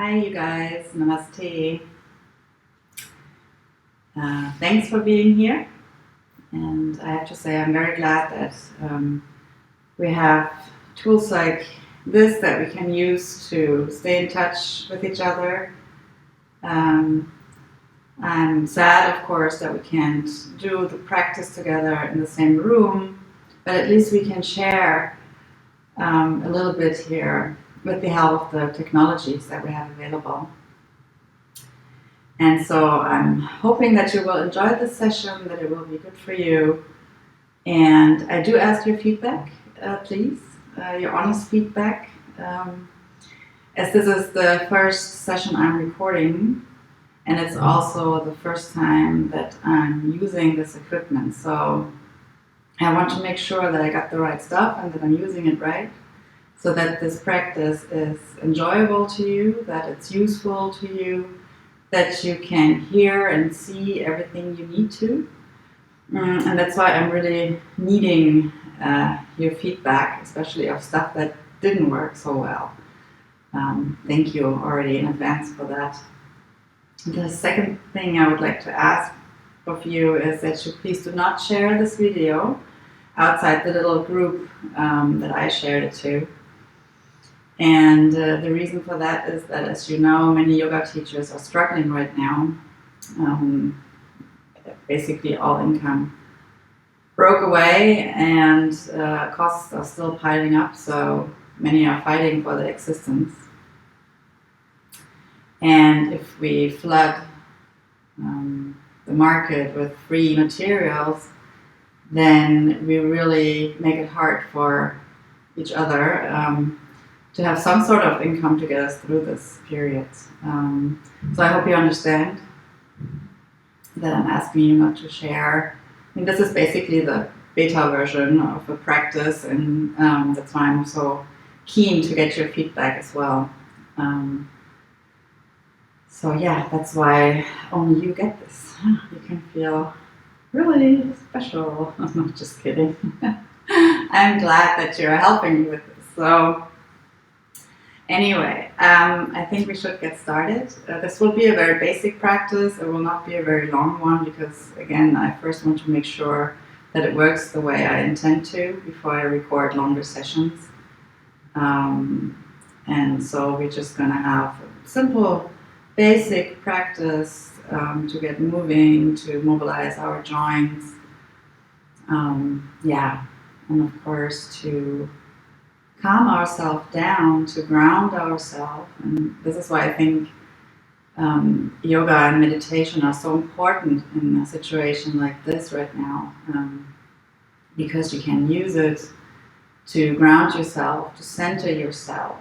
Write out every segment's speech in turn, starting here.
Hi, you guys. Namaste. Thanks for being here. And I have to say, I'm very glad that we have tools like this that we can use to stay in touch with each other. I'm sad, of course, that we can't do the practice together in the same room, but at least we can share a little bit here with the help of the technologies that we have available. And so I'm hoping that you will enjoy this session, that it will be good for you. And I do ask your feedback, please, your honest feedback. As this is the first session I'm recording, and it's also the first time that I'm using this equipment. So I want to make sure that I got the right stuff and that I'm using it right, so that this practice is enjoyable to you, that it's useful to you, that you can hear and see everything you need to. And that's why I'm really needing your feedback, especially of stuff that didn't work so well. Thank you already in advance for that. The second thing I would like to ask of you is that you please do not share this video outside the little group that I shared it to. And the reason for that is that, as you know, many yoga teachers are struggling right now. Basically all income broke away and costs are still piling up, so many are fighting for their existence. And if we flood the market with free materials, then we really make it hard for each other to have some sort of income to get us through this period. So I hope you understand that I'm asking you not to share. I mean, this is basically the beta version of a practice, and that's why I'm so keen to get your feedback as well. So yeah, that's why only you get this. You can feel really special. I'm not just kidding. I'm glad that you're helping me with this. So anyway, I think we should get started. This will be a very basic practice. It will not be a very long one because, again, I first want to make sure that it works the way I intend to before I record longer sessions. And so we're just going to have a simple, basic practice to get moving, to mobilize our joints. And of course to calm ourselves down, to ground ourselves. And this is why I think yoga and meditation are so important in a situation like this right now, because you can use it to ground yourself, to center yourself,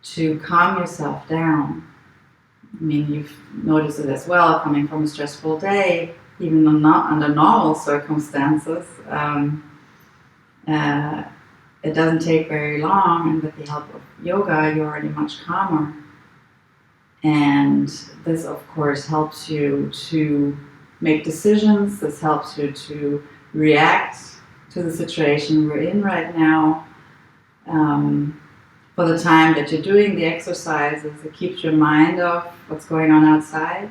to calm yourself down. I mean, you've noticed it as well, coming from a stressful day, even under normal circumstances. It doesn't take very long, and with the help of yoga, you're already much calmer. And this, of course, helps you to make decisions. This helps you to react to the situation we're in right now. For the time that you're doing the exercises, it keeps your mind off what's going on outside.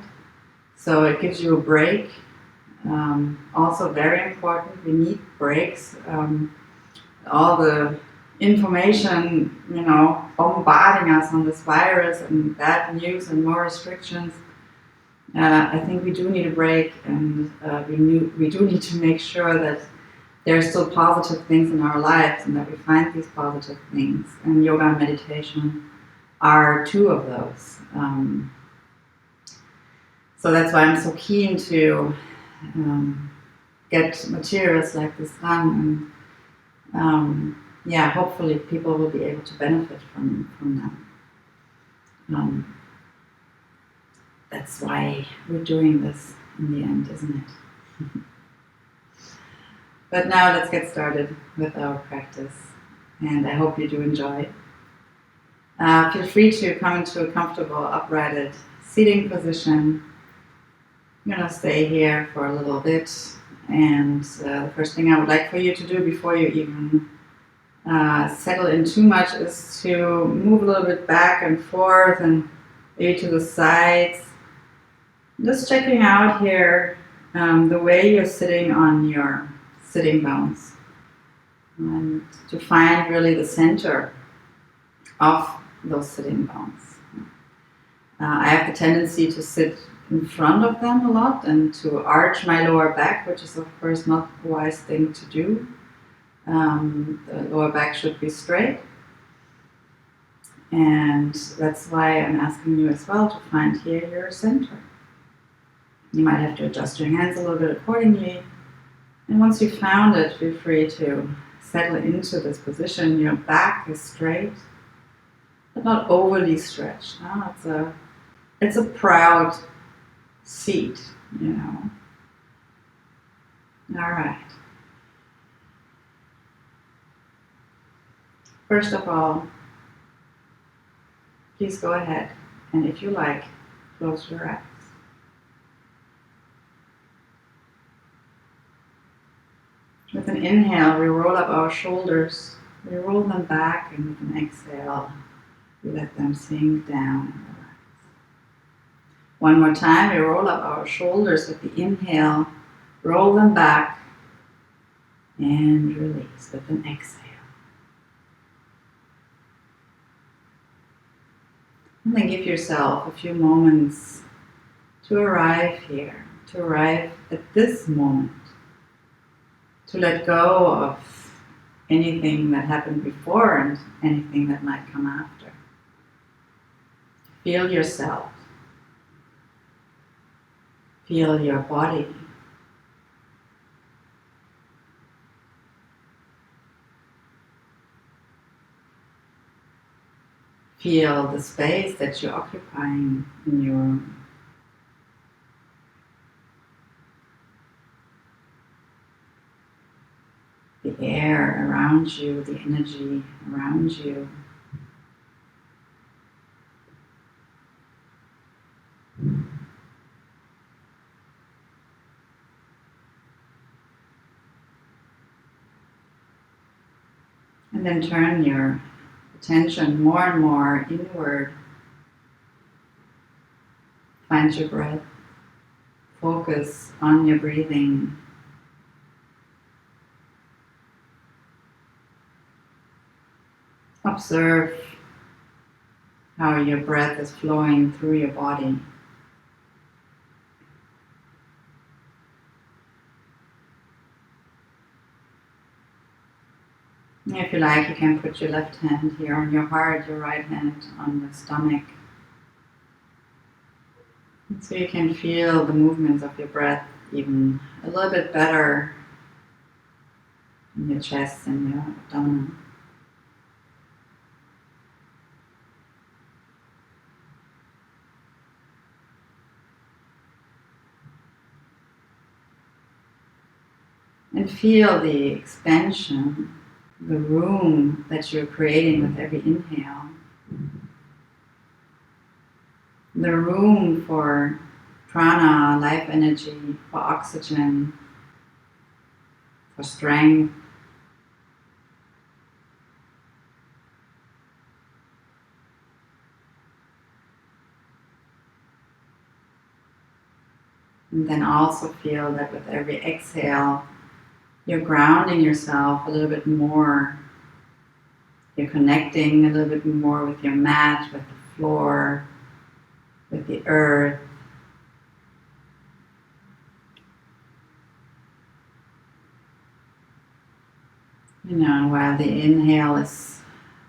So it gives you a break. Also very important, we need breaks. All the information, bombarding us on this virus and bad news and more restrictions. I think we do need a break, and we do need to make sure that there are still positive things in our lives and that we find these positive things. And yoga and meditation are two of those. So that's why I'm so keen to get materials like this done. And hopefully people will be able to benefit from them. That's why we're doing this in the end, isn't it? But now let's get started with our practice, and I hope you do enjoy. Feel free to come into a comfortable, uprighted seating position. I'm going to stay here for a little bit, and the first thing I would like for you to do before you even settle in too much is to move a little bit back and forth and maybe to the sides. Just checking out here the way you're sitting on your sitting bones, and to find really the center of those sitting bones. I have the tendency to sit in front of them a lot and to arch my lower back, which is of course not a wise thing to do. The lower back should be straight. And that's why I'm asking you as well to find here your center. You might have to adjust your hands a little bit accordingly. And once you've found it, feel free to settle into this position. Your back is straight, but not overly stretched. No? It's a proud seat, you know. All right. First of all, please go ahead and if you like, close your eyes. With an inhale, we roll up our shoulders. We roll them back, and with an exhale, we let them sink down and relax. One more time, we roll up our shoulders with the inhale, roll them back, and release with an exhale. And then give yourself a few moments to arrive here, to arrive at this moment, to let go of anything that happened before and anything that might come after. Feel yourself. Feel your body. Feel the space that you're occupying in your room. The air around you, the energy around you. And then turn your attention more and more inward. Find your breath. Focus on your breathing. Observe how your breath is flowing through your body. If you like, you can put your left hand here on your heart, your right hand on your stomach. And so you can feel the movements of your breath even a little bit better in your chest and your abdomen. And feel the expansion, the room that you're creating with every inhale. The room for prana, life energy, for oxygen, for strength. And then also feel that with every exhale, you're grounding yourself a little bit more. You're connecting a little bit more with your mat, with the floor, with the earth. You know, while the inhale is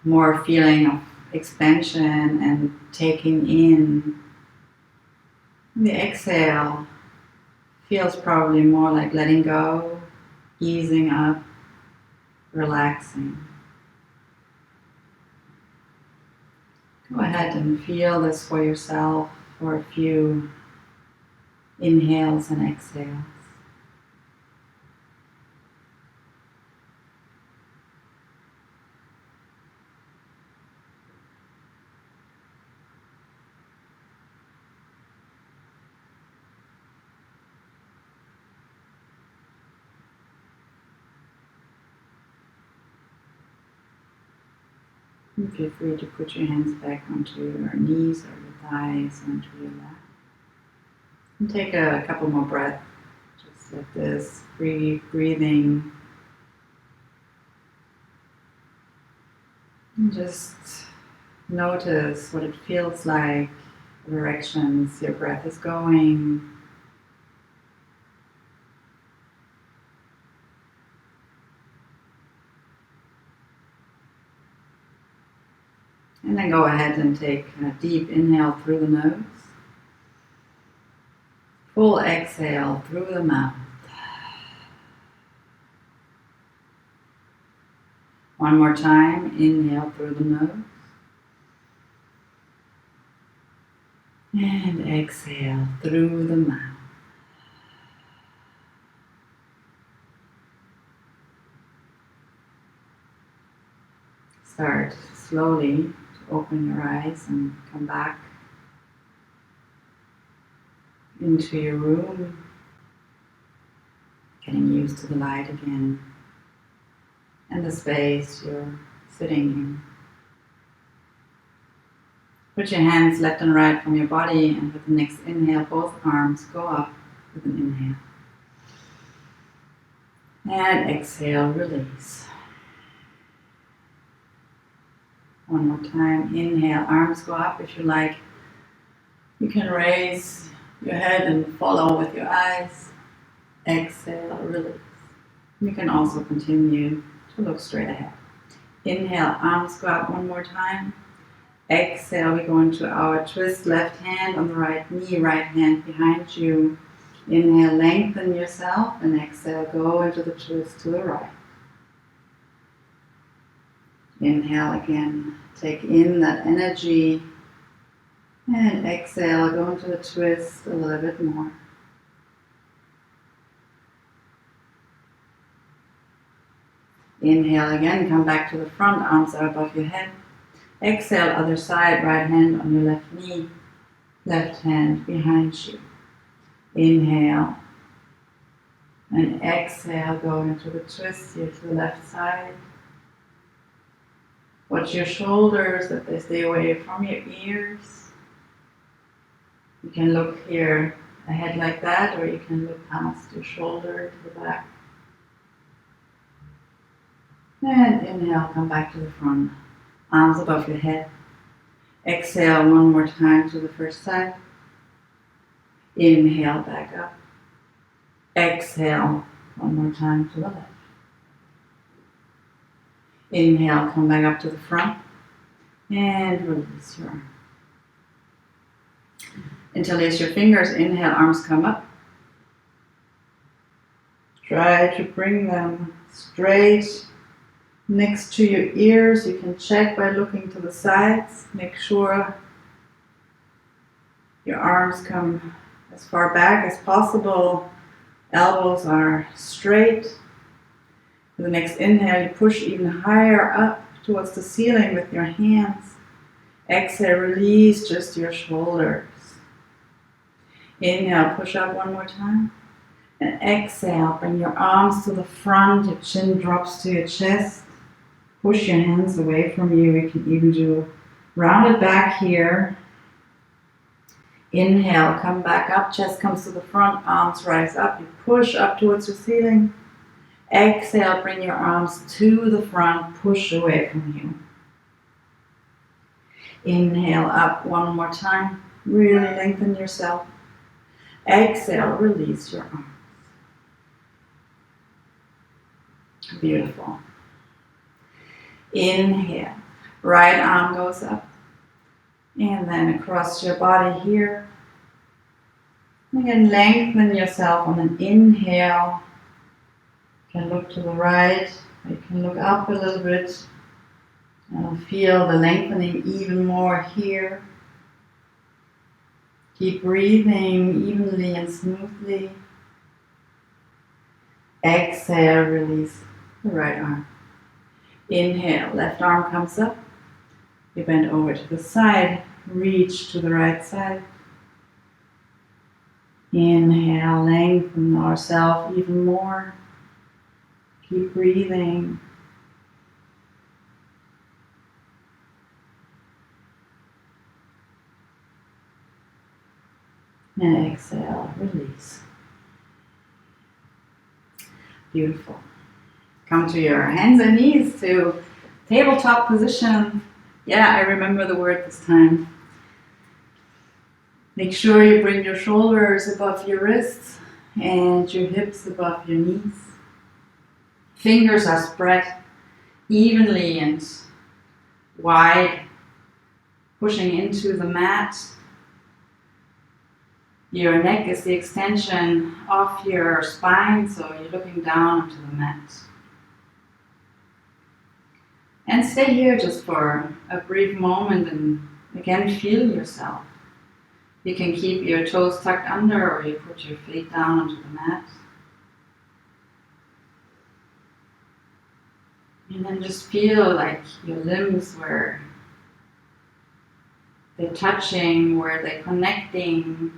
more feeling of expansion and taking in, the exhale feels probably more like letting go, easing up, relaxing. Go ahead and feel this for yourself for a few inhales and exhales. And feel free to put your hands back onto your knees or your thighs onto your lap. And take a couple more breaths, just like this, free breathing. And just notice what it feels like, the directions your breath is going. And then go ahead and take a deep inhale through the nose. Full exhale through the mouth. One more time, inhale through the nose. And exhale through the mouth. Start slowly to open your eyes and come back into your room, getting used to the light again and the space you're sitting in. Put your hands left and right from your body, and with the next inhale, both arms go up with an inhale. And exhale, release. One more time, inhale, arms go up. If you like, you can raise your head and follow with your eyes. Exhale, release. You can also continue to look straight ahead. Inhale, arms go up one more time. Exhale, we go into our twist, left hand on the right knee, right hand behind you. Inhale, lengthen yourself, and exhale, go into the twist to the right. Inhale again, take in that energy, and exhale, go into the twist a little bit more. Inhale again, come back to the front, arms are above your head. Exhale, other side, right hand on your left knee, left hand behind you. Inhale, and exhale, go into the twist here to the left side. Watch your shoulders, that they stay away from your ears. You can look here ahead like that, or you can look past your shoulder to the back. And inhale, come back to the front. Arms above your head. Exhale one more time to the first side. Inhale, back up. Exhale one more time to the left. Inhale, come back up to the front. And release your arm. Interlace your fingers. Inhale, arms come up. Try to bring them straight next to your ears. You can check by looking to the sides. Make sure your arms come as far back as possible. Elbows are straight. For the next inhale, you push even higher up towards the ceiling with your hands. Exhale, release just your shoulders. Inhale, push up one more time. And exhale, bring your arms to the front, your chin drops to your chest. Push your hands away from you. You can even do rounded back here. Inhale, come back up, chest comes to the front, arms rise up. You push up towards the ceiling. Exhale, bring your arms to the front, push away from you. Inhale up one more time. Really lengthen yourself. Exhale, release your arms. Beautiful. Inhale, right arm goes up. And then across your body here. Again, lengthen yourself on an inhale. You can look to the right, or you can look up a little bit. And feel the lengthening even more here. Keep breathing evenly and smoothly. Exhale, release the right arm. Inhale, left arm comes up. You bend over to the side, reach to the right side. Inhale, lengthen ourselves even more. Keep breathing. And exhale, release. Beautiful. Come to your hands and knees to tabletop position. Yeah, I remember the word this time. Make sure you bring your shoulders above your wrists and your hips above your knees. Fingers are spread evenly and wide, pushing into the mat. Your neck is the extension of your spine, so you're looking down onto the mat. And stay here just for a brief moment and again feel yourself. You can keep your toes tucked under or you put your feet down onto the mat. And then just feel like your limbs, where they're touching, where they're connecting.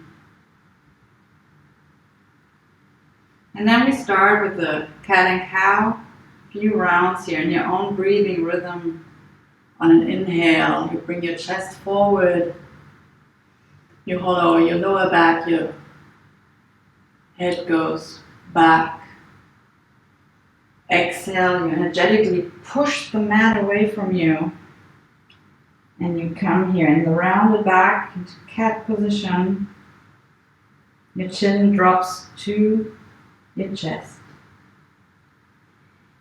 And then we start with the cat and cow. A few rounds here in your own breathing rhythm. On an inhale, you bring your chest forward. You hollow your lower back, your head goes back. Exhale, you energetically push the mat away from you. And you come here in the rounded back into cat position. Your chin drops to your chest.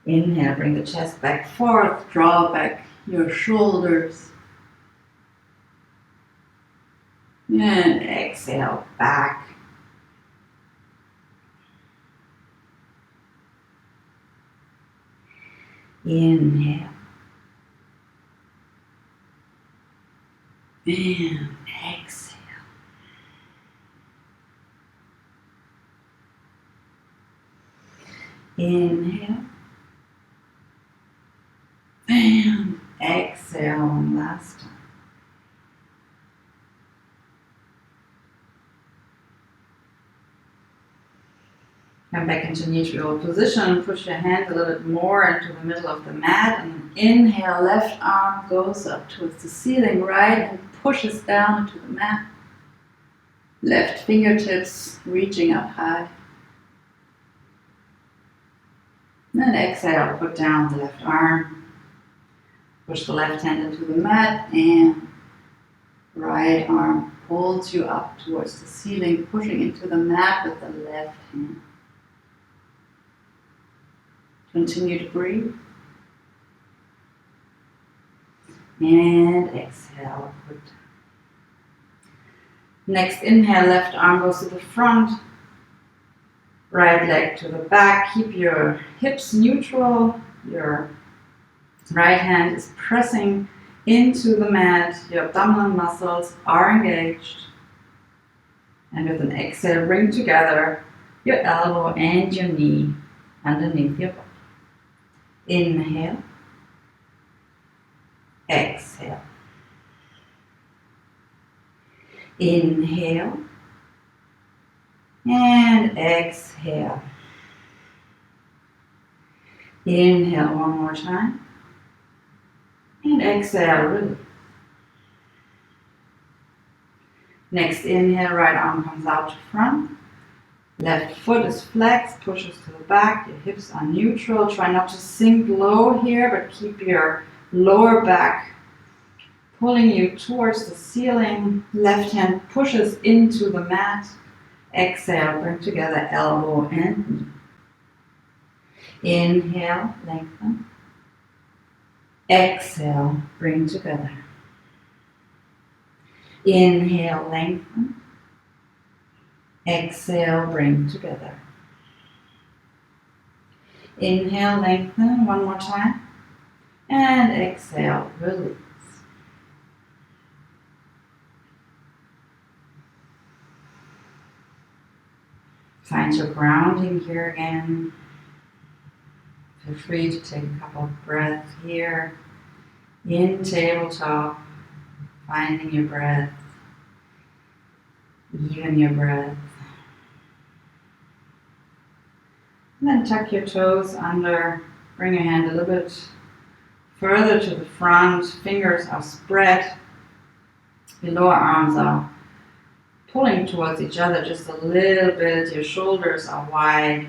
Inhale, bring the chest back forth, draw back your shoulders. And exhale, back. Inhale. And exhale. Inhale. And exhale one last time. Come back into neutral position. Push your hands a little bit more into the middle of the mat. And inhale, left arm goes up towards the ceiling. Right hand pushes down into the mat. Left fingertips reaching up high. Then exhale, put down the left arm. Push the left hand into the mat. And right arm pulls you up towards the ceiling, pushing into the mat with the left hand. Continue to breathe. And exhale. Put. Next inhale, left arm goes to the front. Right leg to the back. Keep your hips neutral. Your right hand is pressing into the mat. Your abdominal muscles are engaged. And with an exhale, bring together your elbow and your knee underneath your body. Inhale, exhale. Inhale and exhale. Inhale one more time and exhale, release. Next inhale, right arm comes out to front. Left foot is flexed, pushes to the back, your hips are neutral. Try not to sink low here, but keep your lower back pulling you towards the ceiling. Left hand pushes into the mat. Exhale, bring together elbow and knee. Inhale, lengthen. Exhale, bring together. Inhale, lengthen. Exhale, bring together. Inhale, lengthen one more time. And exhale, release. Find your grounding here again. Feel free to take a couple of breaths here. In tabletop, finding your breath. Even your breath. And then tuck your toes under. Bring your hand a little bit further to the front. Fingers are spread. Your lower arms are pulling towards each other just a little bit. Your shoulders are wide.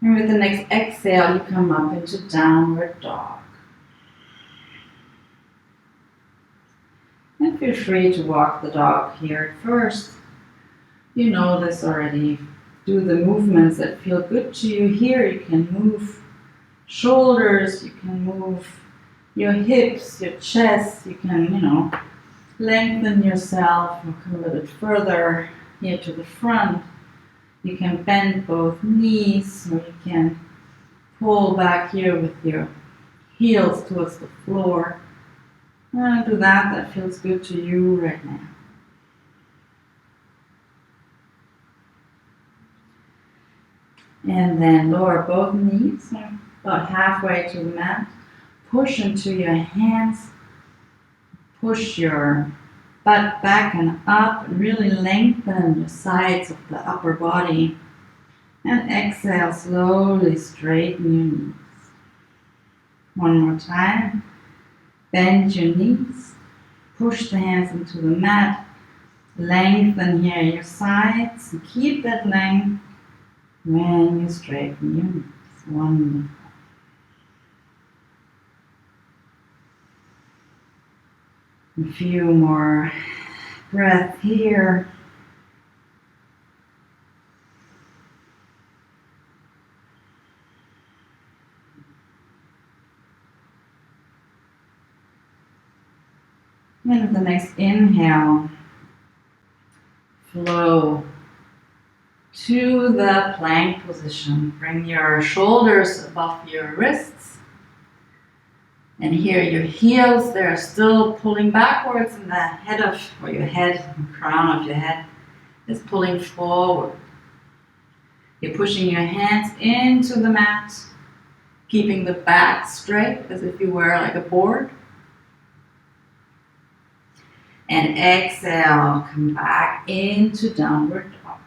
And with the next exhale, you come up into downward dog. And feel free to walk the dog here at first. You know this already. Do the movements that feel good to you here. You can move shoulders, you can move your hips, your chest, you can, lengthen yourself and come a little bit further here to the front. You can bend both knees, or you can pull back here with your heels towards the floor. And do that feels good to you right now. And then lower both knees, about halfway to the mat. Push into your hands. Push your butt back and up, and really lengthen the sides of the upper body. And exhale, slowly straighten your knees. One more time. Bend your knees. Push the hands into the mat. Lengthen here your sides. And keep that length when you straighten your knees. Wonderful. A few more breaths here. And with the next inhale, flow to the plank position. Bring your shoulders above your wrists. And here your heels, they're still pulling backwards, and the head of, or your head, the crown of your head is pulling forward. You're pushing your hands into the mat, keeping the back straight as if you were like a board. And exhale, come back into downward dog.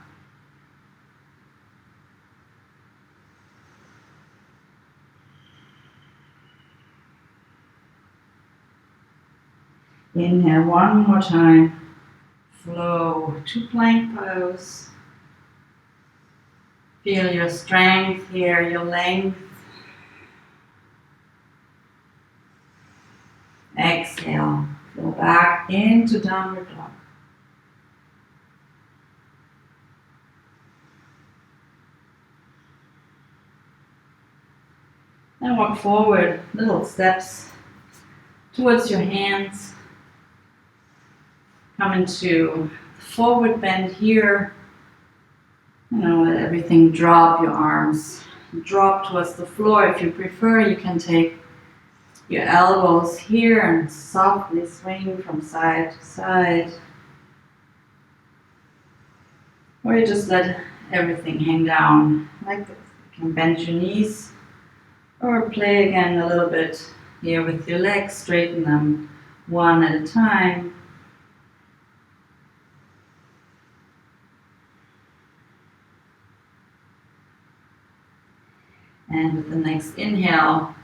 Inhale one more time. Flow to plank pose. Feel your strength here, your length. Exhale, flow back into downward dog. And walk forward, little steps towards your hands. Come into forward bend here. Let everything drop, your arms drop towards the floor. If you prefer, you can take your elbows here and softly swing from side to side. Or you just let everything hang down like this. You can bend your knees or play again a little bit here with your legs. Straighten them one at a time. And with the next inhale,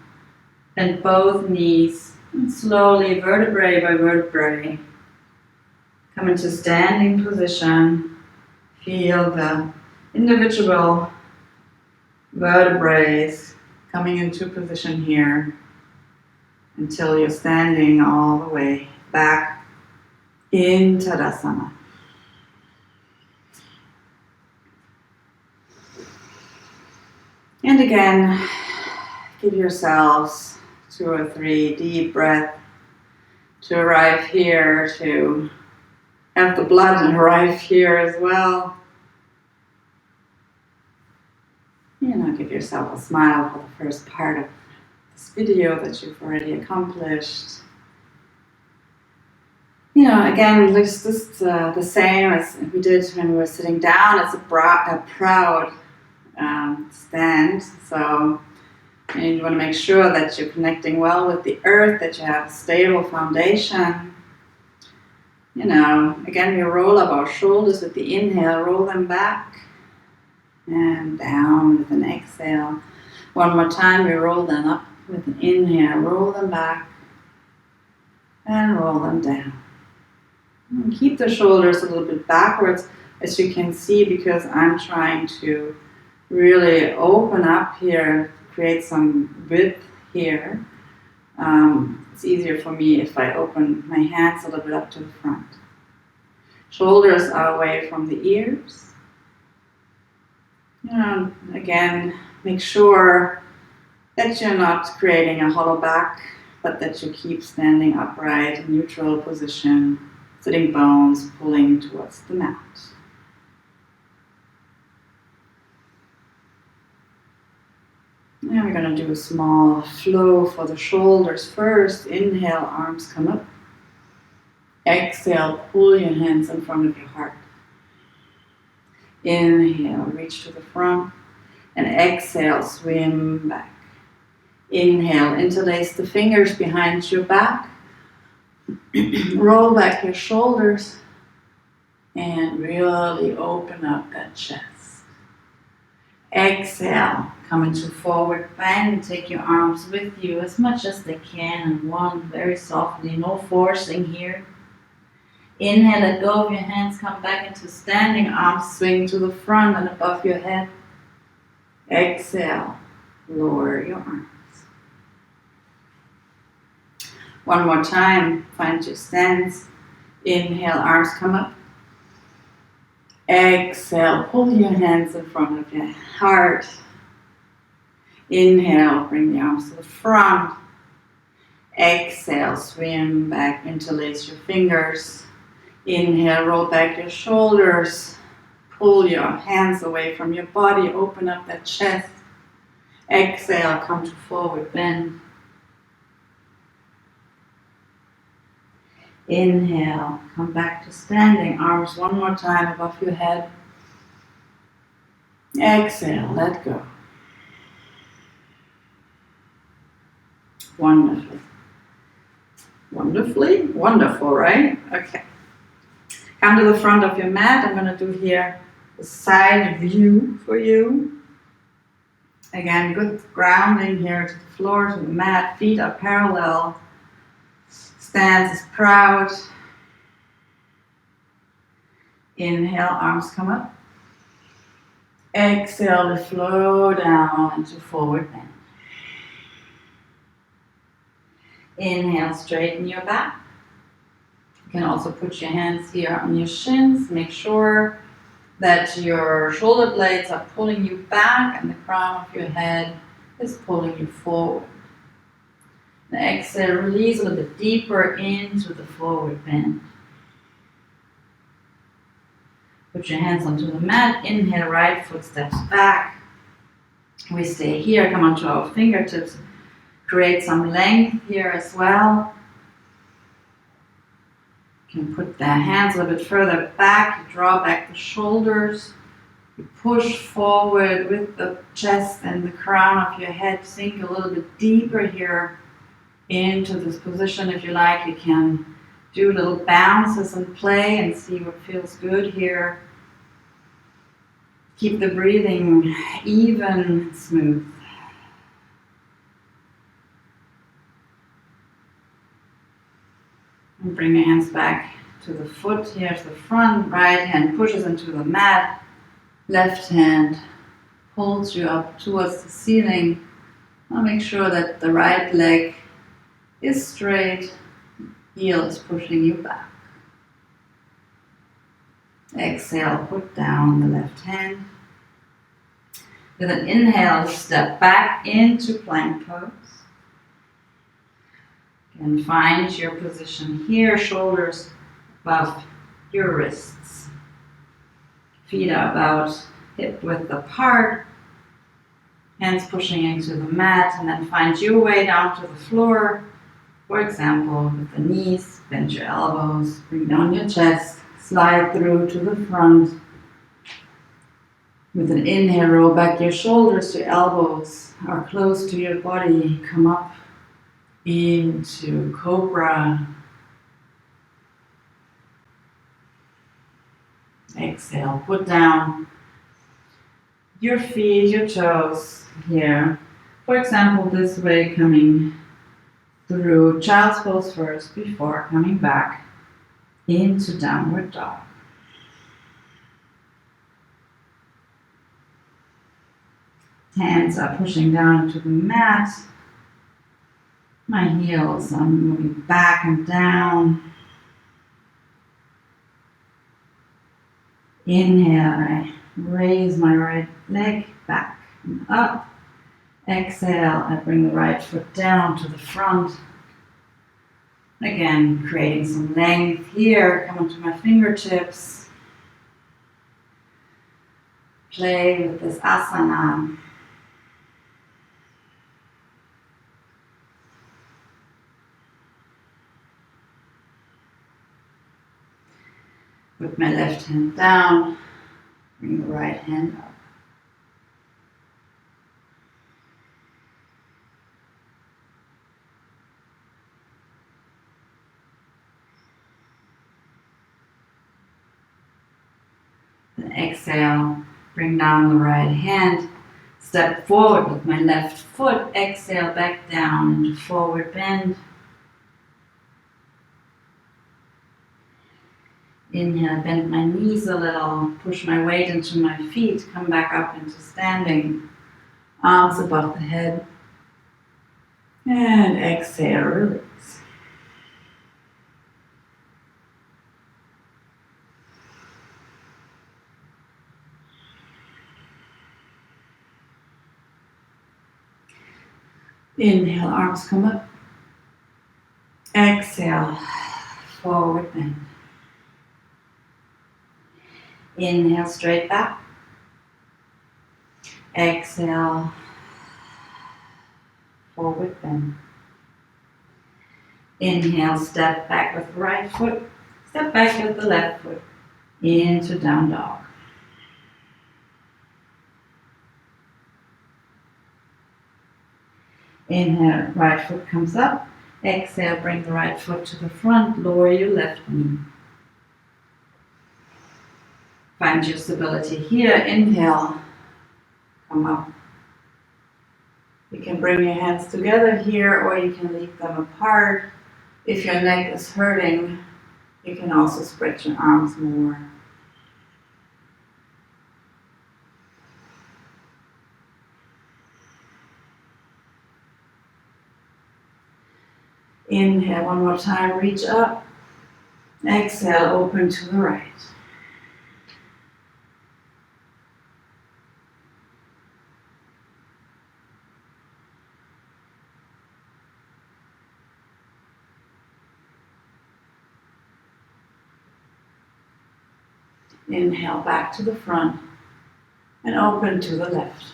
bend both knees and slowly, vertebrae by vertebrae, come into standing position. Feel the individual vertebrae coming into position here until you're standing all the way back in Tadasana. And again, give yourselves 2 or 3 deep breaths to arrive here, to have the blood arrive here as well. Give yourself a smile for the first part of this video that you've already accomplished. Again, just the same as we did when we were sitting down. It's a proud stand. So you want to make sure that you're connecting well with the earth, that you have a stable foundation. Again, we roll up our shoulders with the inhale, roll them back and down with an exhale. One more time, we roll them up with an inhale, roll them back and roll them down. And keep the shoulders a little bit backwards, as you can see, because I'm trying to really open up here, create some width here. It's easier for me if I open my hands a little bit up to the front. Shoulders are away from the ears. Again, make sure that you're not creating a hollow back, but that you keep standing upright, neutral position, sitting bones pulling towards the mat. Now we're going to do a small flow for the shoulders first. Inhale, arms come up. Exhale, pull your hands in front of your heart. Inhale, reach to the front. And exhale, swim back. Inhale, interlace the fingers behind your back. Roll back your shoulders. And really open up that chest. Exhale, come into forward bend. Take your arms with you as much as they can. And one, very softly, no forcing here. Inhale, let go of your hands, come back into standing, arms swing to the front and above your head. Exhale, lower your arms. One more time, find your stance. Inhale, arms come up. Exhale, pull your hands in front of your heart. Inhale, bring the arms to the front. Exhale, swim back, interlace your fingers. Inhale, roll back your shoulders. Pull your hands away from your body, open up that chest. Exhale, come to forward bend. Inhale, come back to standing, arms one more time above your head. Exhale, let go. Wonderful. Wonderful, right? Okay. Come to the front of your mat. I'm going to do here the side view for you. Again, good grounding here to the floor, to the mat. Feet are parallel. Stance is proud. Inhale, arms come up. Exhale to flow down into forward bend. Inhale, straighten your back. You can also put your hands here on your shins. Make sure that your shoulder blades are pulling you back and the crown of your head is pulling you forward. And exhale, release a little bit deeper into the forward bend. Put your hands onto the mat. Inhale, right foot steps back. We stay here, come onto our fingertips. Create some length here as well. You can put the hands a little bit further back. You draw back the shoulders. You push forward with the chest and the crown of your head. Sink a little bit deeper here into this position. If you like, you can do little bounces and play and see what feels good here. Keep the breathing even and smooth. And bring your hands back to the foot here, to the front. Right hand pushes into the mat. Left hand pulls you up towards the ceiling. Now make sure that the right leg is straight. Heel is pushing you back. Exhale, put down the left hand. With an inhale, step back into plank pose. And find your position here, shoulders above your wrists. Feet are about hip width apart. Hands pushing into the mat, and then find your way down to the floor. For example, with the knees, bend your elbows, bring down your chest, slide through to the front. With an inhale, roll back your shoulders, your elbows are close to your body. Come up into Cobra. Exhale, put down your feet, your toes here. For example, this way, coming through child's pose first before coming back into downward dog. Hands are pushing down into the mat. My heels are moving back and down. Inhale, I raise my right leg back and up. Exhale, I bring the right foot down to the front. Again, creating some length here. Come onto my fingertips. Play with this asana. Put my left hand down. Bring the right hand up. Then exhale, bring down the right hand. Step forward with my left foot. Exhale, back down into forward bend. Inhale, bend my knees a little. Push my weight into my feet. Come back up into standing. Arms above the head. And exhale, release. Inhale, arms come up. Exhale, forward bend. Inhale, straight back. Exhale, forward bend. Inhale, step back with the right foot. Step back with the left foot. Into down dog. Inhale, right foot comes up. Exhale, bring the right foot to the front. Lower your left knee. Find your stability here. Inhale, come up. You can bring your hands together here or you can leave them apart. If your neck is hurting, you can also spread your arms more. Inhale, one more time, reach up. Exhale, open to the right. Inhale, back to the front and open to the left.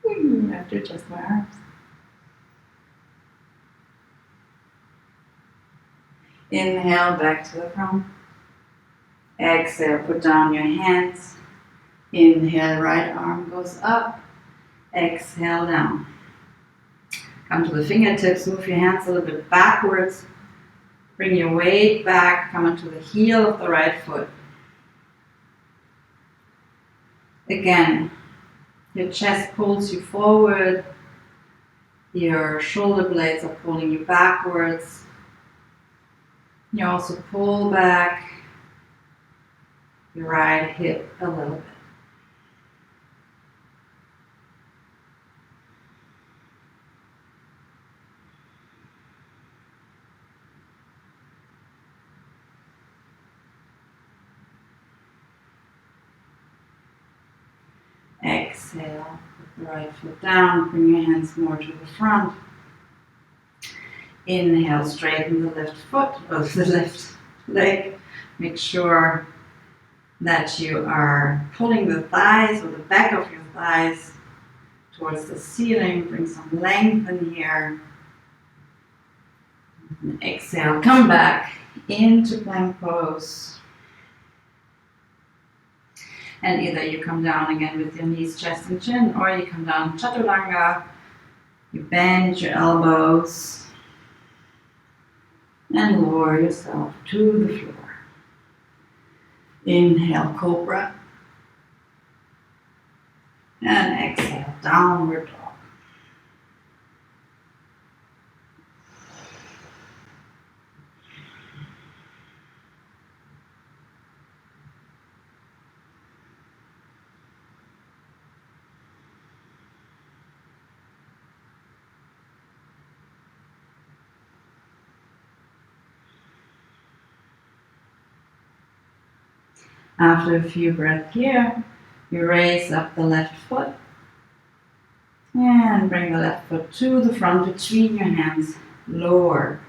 I have to adjust my arms. Inhale, back to the front. Exhale, put down your hands. Inhale, right arm goes up. Exhale, down. Come to the fingertips, move your hands a little bit backwards. Bring your weight back, come onto the heel of the right foot. Again, your chest pulls you forward. Your shoulder blades are pulling you backwards. You also pull back your right hip a little bit. Exhale, put the right foot down, bring your hands more to the front. Inhale, straighten the left foot, or the left leg. Make sure that you are pulling the thighs or the back of your thighs towards the ceiling. Bring some length in here. And exhale, come back into plank pose. And either you come down again with your knees, chest and chin, or you come down chaturanga. You bend your elbows and lower yourself to the floor. Inhale, cobra. And exhale, downward dog. After a few breaths here, you raise up the left foot and bring the left foot to the front between your hands. Lower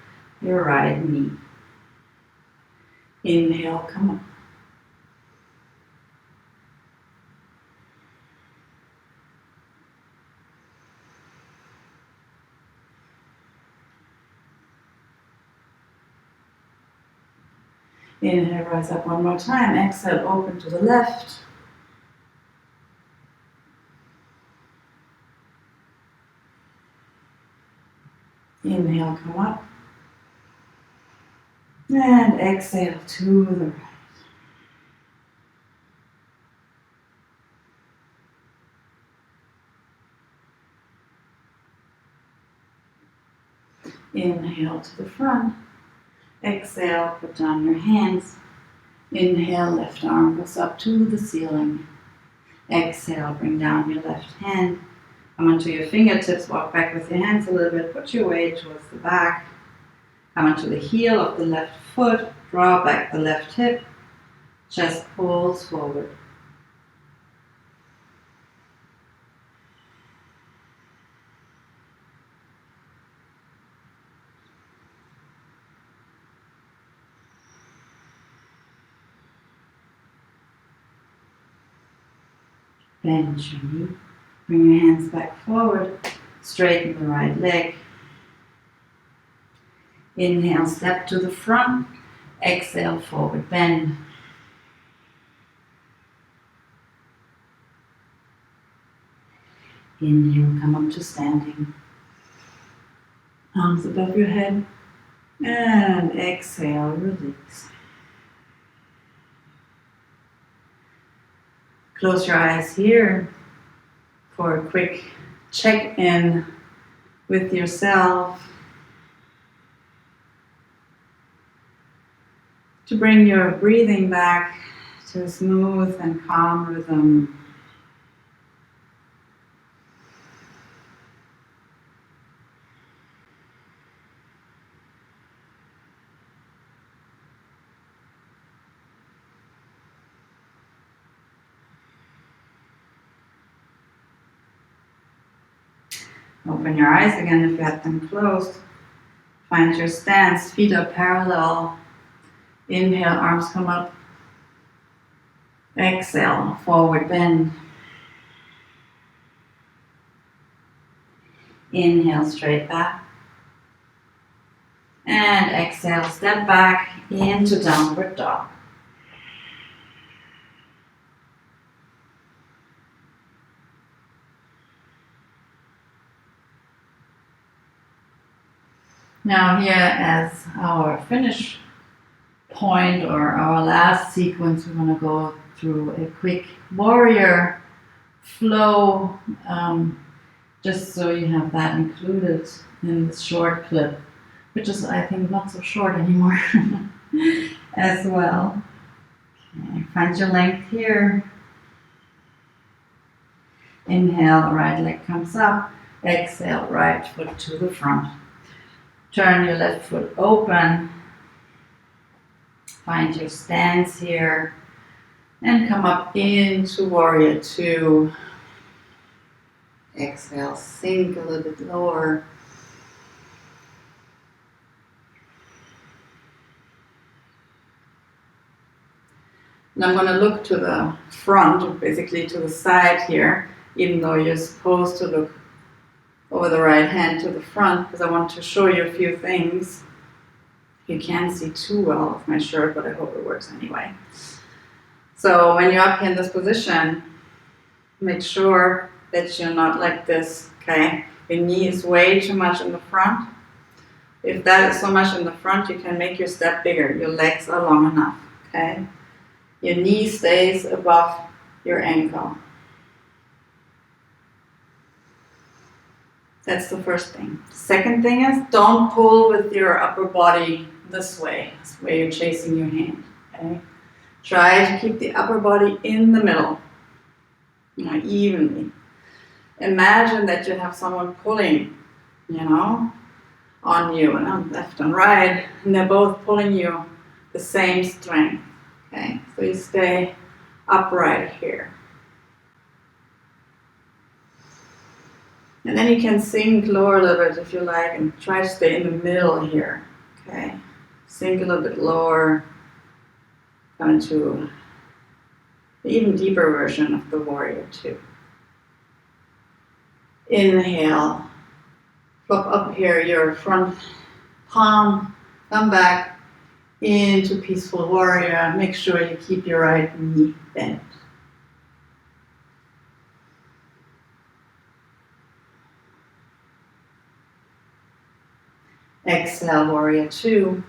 your right knee. Inhale, come up. Inhale, rise up one more time. Exhale, open to the left. Inhale, come up. And exhale to the right. Inhale to the front. Exhale, put down your hands. Inhale, left arm goes up to the ceiling. Exhale, bring down your left hand. Come onto your fingertips, walk back with your hands a little bit, put your weight towards the back. Come onto the heel of the left foot, draw back the left hip, chest pulls forward. Bend your knee, bring your hands back forward, straighten the right leg. Inhale, step to the front, exhale, forward bend. Inhale, come up to standing. Arms above your head, and exhale, release. Close your eyes here for a quick check-in with yourself to bring your breathing back to a smooth and calm rhythm. Open your eyes again if you have them closed. Find your stance, feet are parallel. Inhale, arms come up. Exhale, forward bend. Inhale, straight back. And exhale, step back into downward dog. Now here as our finish point or our last sequence, we want to go through a quick warrior flow, just so you have that included in this short clip, which is I think not so short anymore as well. Okay, find your length here. Inhale, right leg comes up. Exhale, right foot to the front. Turn your left foot open. Find your stance here. And come up into warrior two. Exhale, sink a little bit lower. And I'm going to look to the front, or basically to the side here, even though you're supposed to look over the right hand to the front, because I want to show you a few things. You can't see too well of my shirt, but I hope it works anyway. So when you're up here in this position, make sure that you're not like this, okay? Your knee is way too much in the front. If that is so much in the front, you can make your step bigger. Your legs are long enough, okay? Your knee stays above your ankle. That's the first thing. Second thing is, don't pull with your upper body this way. This way you're chasing your hand, okay? Try to keep the upper body in the middle, evenly. Imagine that you have someone pulling, on you, and on left and right, and they're both pulling you the same strength, Okay, so you stay upright here. And then you can sink lower a little bit if you like and try to stay in the middle here. Okay, sink a little bit lower, come into the even deeper version of the warrior two. Inhale, flop up here your front palm, come back into peaceful warrior. Make sure you keep your right knee bent. Exhale, warrior two.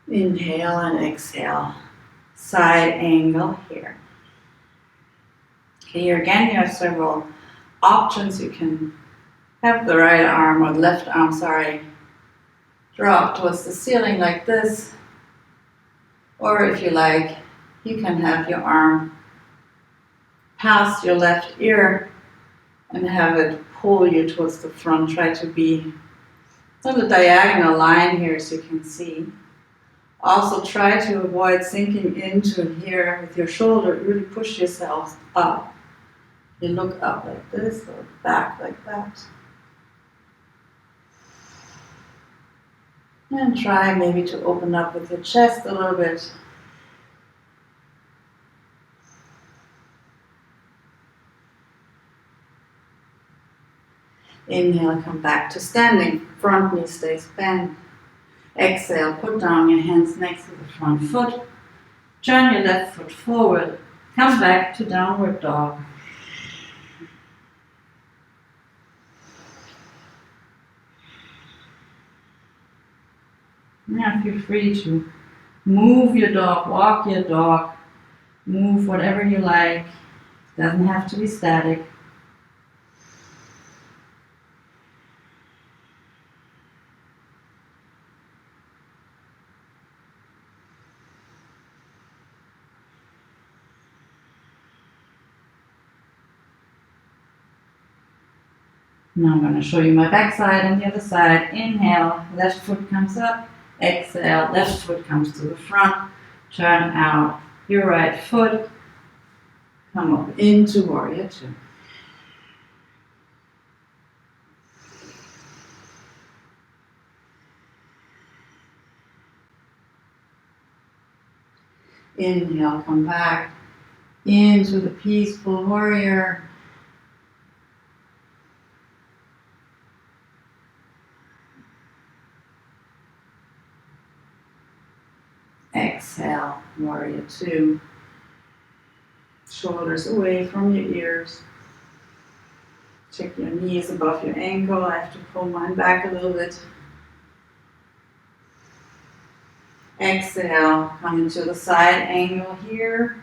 Inhale and exhale. Side angle here. Okay, here again you have several options. You can have the right arm or left arm, drop towards the ceiling like this. Or if you like, you can have your arm past your left ear and have it pull you towards the front. Try to be on the diagonal line here so you can see. Also try to avoid sinking into here with your shoulder. Really push yourself up. You look up like this or back like that. And try maybe to open up with your chest a little bit. Inhale, come back to standing. Front knee stays bent. Exhale, put down your hands next to the front foot. Turn your left foot forward. Come back to downward dog. Now feel free to move your dog, walk your dog, move whatever you like. Doesn't have to be static. Now I'm going to show you my back side and the other side. Inhale, left foot comes up. Exhale, left foot comes to the front. Turn out your right foot. Come up into warrior two. Inhale, come back into the peaceful warrior. Exhale, warrior two. Shoulders away from your ears. Check your knees above your ankle. I have to pull mine back a little bit. Exhale, come into the side angle here.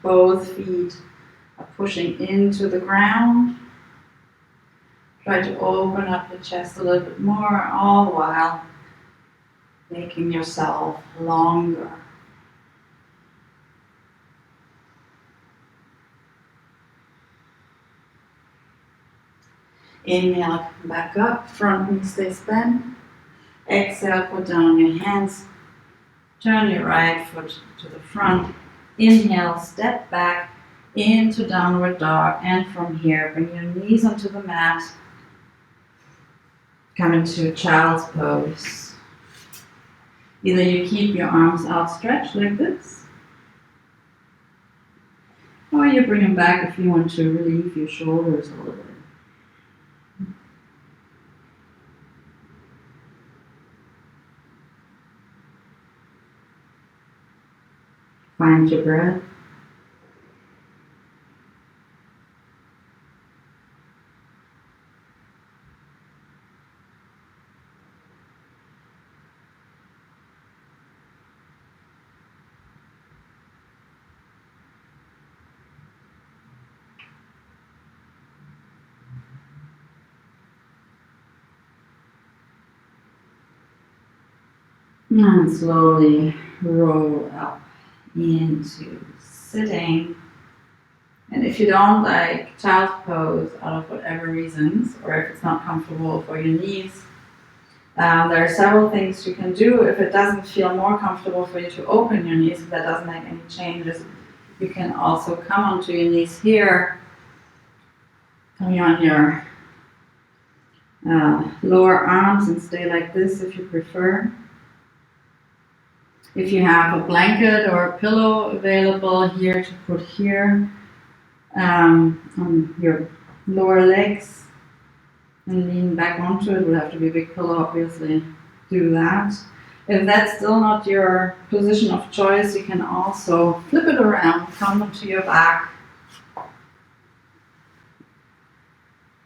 Both feet are pushing into the ground. Try to open up your chest a little bit more, all the while making yourself longer. Inhale, come back up, front knee stays bent. Exhale, put down your hands. Turn your right foot to the front. Inhale, step back into downward dog. And from here, bring your knees onto the mat. Come into child's pose. Either you keep your arms outstretched like this, or you bring them back if you want to relieve your shoulders a little bit. Find your breath. And slowly roll up into sitting. And if you don't like child's pose out of whatever reasons, or if it's not comfortable for your knees, there are several things you can do. If it doesn't feel more comfortable for you to open your knees, if that doesn't make any changes, you can also come onto your knees here, coming on your lower arms and stay like this if you prefer. If you have a blanket or a pillow available here to put here on your lower legs and lean back onto it, would have to be a big pillow, obviously, do that. If that's still not your position of choice, you can also flip it around, come onto your back,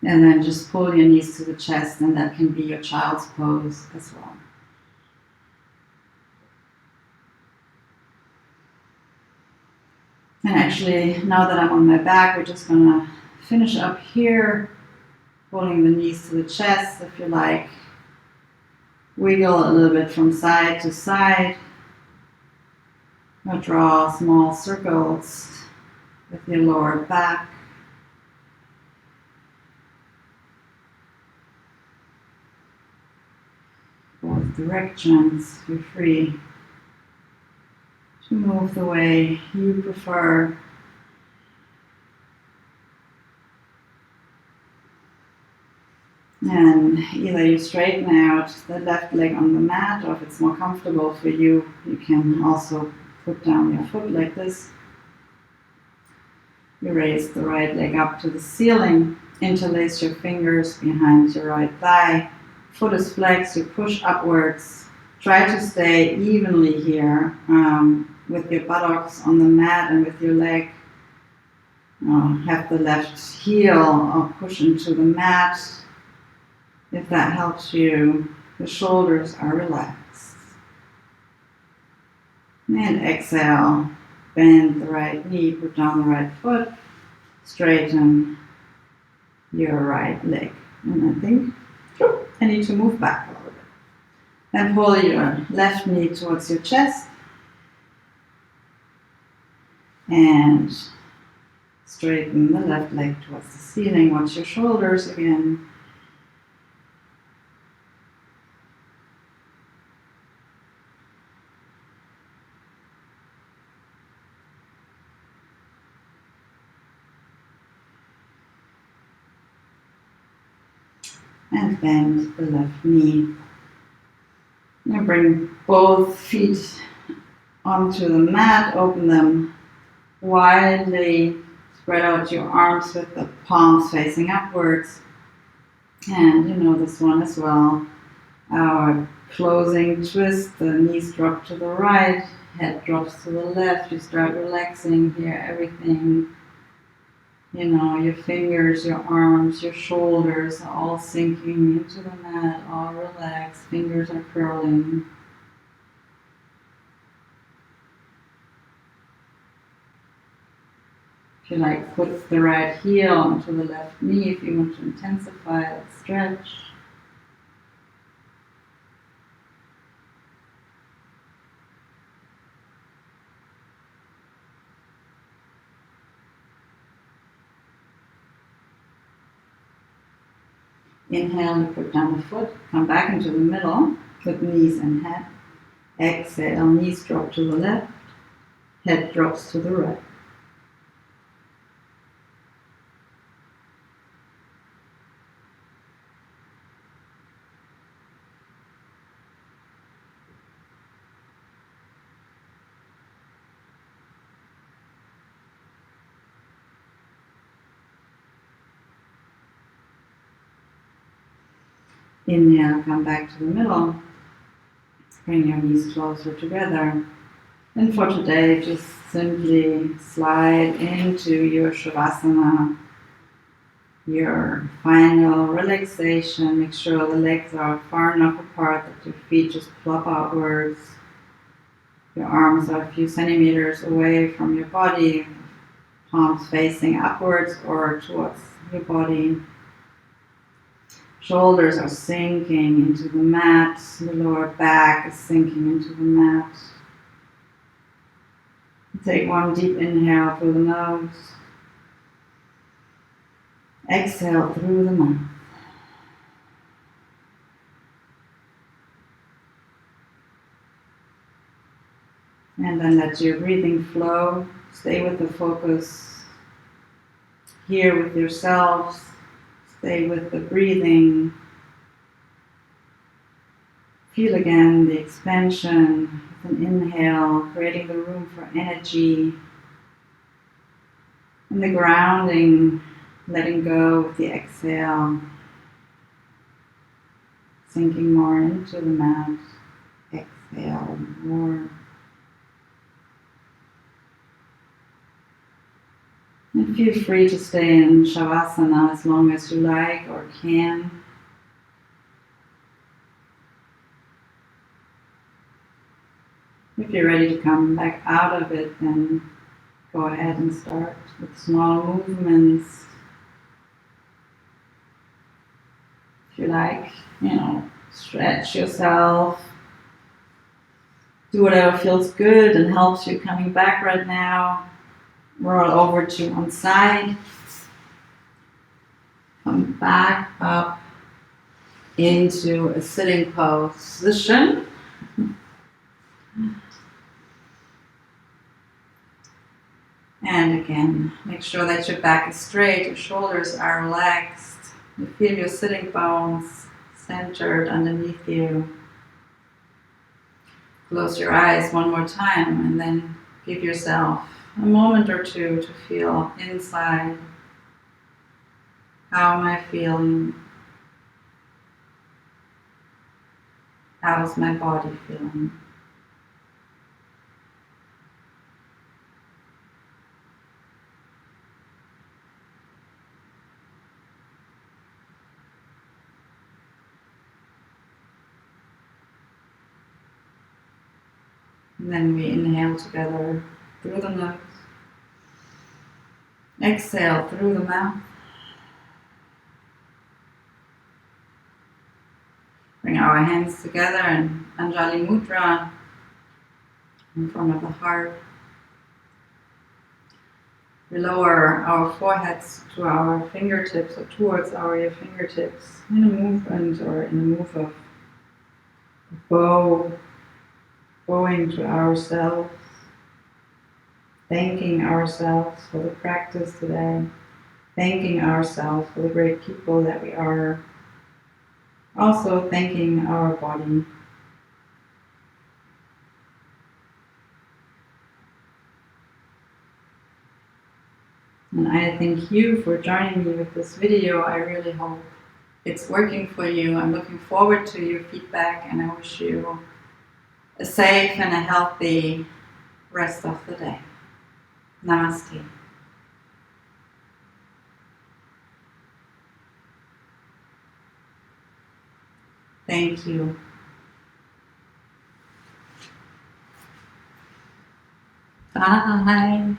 and then just pull your knees to the chest, and that can be your child's pose as well. And actually, now that I'm on my back, we're just gonna finish up here, pulling the knees to the chest. If you like, wiggle a little bit from side to side, or draw small circles with your lower back. Both directions, you're free to move the way you prefer. And either you straighten out the left leg on the mat, or if it's more comfortable for you, you can also put down your foot like this. You raise the right leg up to the ceiling, interlace your fingers behind your right thigh. Foot is flexed, you push upwards. Try to stay evenly here with your buttocks on the mat and with your leg. Have the left heel push into the mat. If that helps you, the shoulders are relaxed. And exhale, bend the right knee, put down the right foot, straighten your right leg. And I think I need to move back a little bit. Then pull your left knee towards your chest and straighten the left leg towards the ceiling. Watch your shoulders again. And bend the left knee. Now bring both feet onto the mat, open them widely, spread out your arms with the palms facing upwards. And you know this one as well. Our closing twist, the knees drop to the right, head drops to the left. You start relaxing here, everything. You know, your fingers, your arms, your shoulders are all sinking into the mat, all relaxed. Fingers are curling. If you like, put the right heel onto the left knee if you want to intensify that stretch. Inhale, you put down the foot, come back into the middle with knees and head. Exhale, knees drop to the left, head drops to the right. Inhale, come back to the middle. Bring your knees closer together. And for today, just simply slide into your Shavasana, your final relaxation. Make sure the legs are far enough apart that your feet just plop outwards. Your arms are a few centimeters away from your body, palms facing upwards or towards your body. Shoulders are sinking into the mat. The lower back is sinking into the mat. Take one deep inhale through the nose. Exhale through the mouth. And then let your breathing flow. Stay with the focus here with yourselves. Stay with the breathing. Feel again the expansion with an inhale, creating the room for energy. And the grounding, letting go with the exhale. Sinking more into the mat. Exhale more. And feel free to stay in Shavasana as long as you like or can. If you're ready to come back out of it, then go ahead and start with small movements. If you like, stretch yourself. Do whatever feels good and helps you coming back right now. Roll over to one side. Come back up into a sitting position. And again, make sure that your back is straight, your shoulders are relaxed. You feel your sitting bones centered underneath you. Close your eyes one more time and then give yourself a moment or two to feel inside. How am I feeling? How's my body feeling? And then we inhale together through the nose. Exhale through the mouth. Bring our hands together in Anjali Mudra in front of the heart. We lower our foreheads to our fingertips or towards our fingertips in a movement or in a move of bowing to ourselves, thanking ourselves for the practice today, thanking ourselves for the great people that we are, also thanking our body. And I thank you for joining me with this video. I really hope it's working for you. I'm looking forward to your feedback and I wish you a safe and a healthy rest of the day. Namaste. Thank you. Bye.